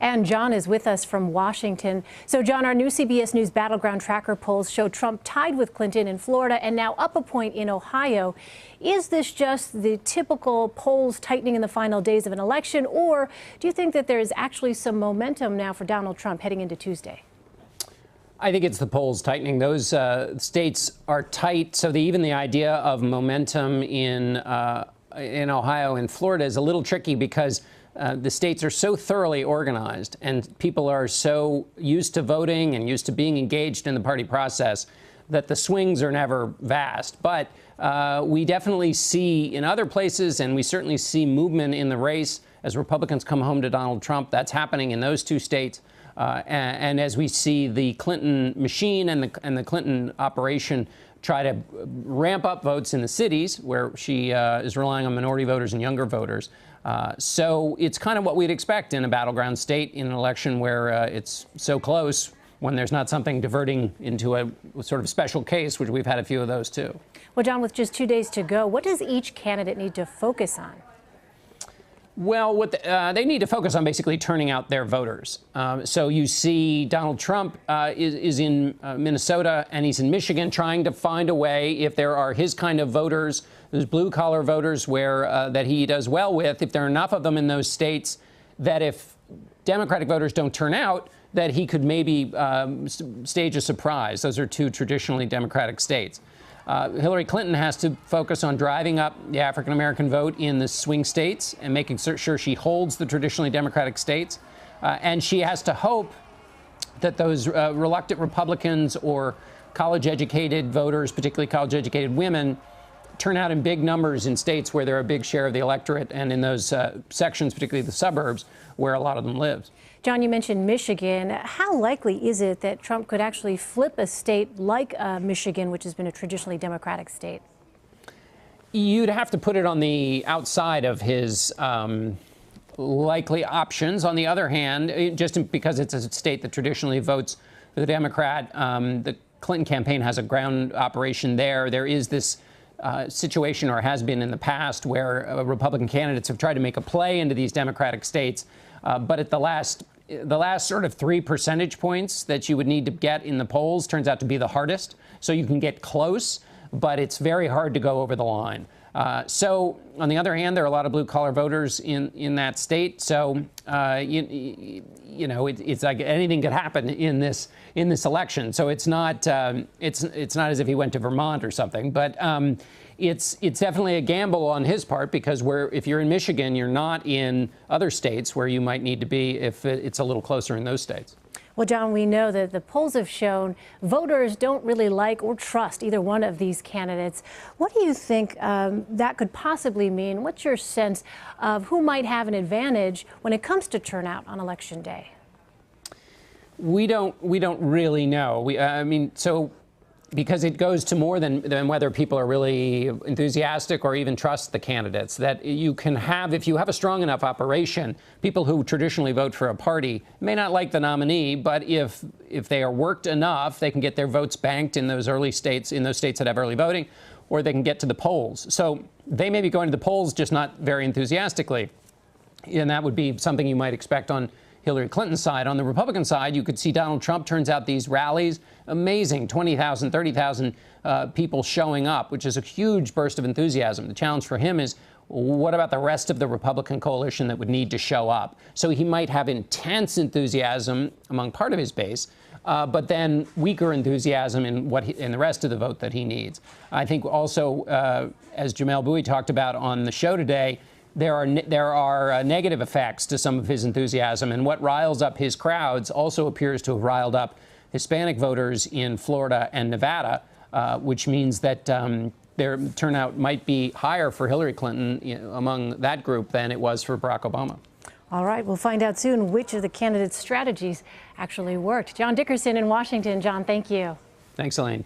And John is with us from Washington. So, John, our new CBS News Battleground Tracker polls show Trump tied with Clinton in Florida and now up a point in Ohio. Is this just the typical polls tightening in the final days of an election, or do you think that there is actually some momentum now for Donald Trump heading into Tuesday? I think it's the polls tightening. Those states are tight, so even the idea of momentum in Ohio and Florida is a little tricky because the states are so thoroughly organized and people are so used to voting and used to being engaged in the party process that the swings are never vast. But we definitely see in other places, and we certainly see movement in the race as Republicans come home to Donald Trump. That's happening in those two states. And as we see the Clinton machine and the Clinton operation try to ramp up votes in the cities where she is relying on minority voters and younger voters. So it's kind of what we'd expect in a battleground state in an election where it's so close when there's not something diverting into a sort of special case, which we've had a few of those too. Well, John, with just 2 days to go, what does each candidate need to focus on? Well, they need to focus on basically turning out their voters. So you see Donald Trump is in Minnesota and he's in Michigan trying to find a way, if there are his kind of voters, those blue-collar voters that he does well with, if there are enough of them in those states that if Democratic voters don't turn out, that he could maybe stage a surprise. Those are two traditionally Democratic states. Hillary Clinton has to focus on driving up the African-American vote in the swing states and making sure she holds the traditionally Democratic states. And she has to hope that those reluctant Republicans or college-educated voters, particularly college-educated women, turn out in big numbers in states where they're a big share of the electorate and in those sections, particularly the suburbs, where a lot of them live. John, you mentioned Michigan. How likely is it that Trump could actually flip a state like Michigan, which has been a traditionally Democratic state? You'd have to put it on the outside of his likely options. On the other hand, just because it's a state that traditionally votes for the Democrat, the Clinton campaign has a ground operation there. There is this situation, or has been in the past, where Republican candidates have tried to make a play into these Democratic states. But at the last sort of 3 percentage points that you would need to get in the polls turns out to be the hardest. So you can get close, but it's very hard to go over the line. So on the other hand, there are a lot of blue collar voters in that state. So, you know, it's like anything could happen in this election. So it's not as if he went to Vermont or something, but it's definitely a gamble on his part, because if you're in Michigan, you're not in other states where you might need to be if it's a little closer in those states. Well, John, we know that the polls have shown voters don't really like or trust either one of these candidates. What do you think that could possibly mean? What's your sense of who might have an advantage when it comes to turnout on Election Day? We don't really know. I mean, because it goes to more than whether people are really enthusiastic or even trust the candidates, that you can have, if you have a strong enough operation, people who traditionally vote for a party may not like the nominee, but if they are worked enough, they can get their votes banked in those early states, in those states that have early voting, or they can get to the polls. So they may be going to the polls, just not very enthusiastically. And that would be something you might expect on Hillary Clinton's side. On the Republican side, you could see Donald Trump turns out these rallies, amazing, 20,000, 30,000 people showing up, which is a huge burst of enthusiasm. The challenge for him is, what about the rest of the Republican coalition that would need to show up? So he might have intense enthusiasm among part of his base, but then weaker enthusiasm in the rest of the vote that he needs. I think also, as Jamel Bouie talked about on the show today, there are negative effects to some of his enthusiasm, and what riles up his crowds also appears to have riled up Hispanic voters in Florida and Nevada, which means that their turnout might be higher for Hillary Clinton among that group than it was for Barack Obama. All right, we'll find out soon which of the candidates' strategies actually worked. John Dickerson in Washington. John, thank you. Thanks, Elaine.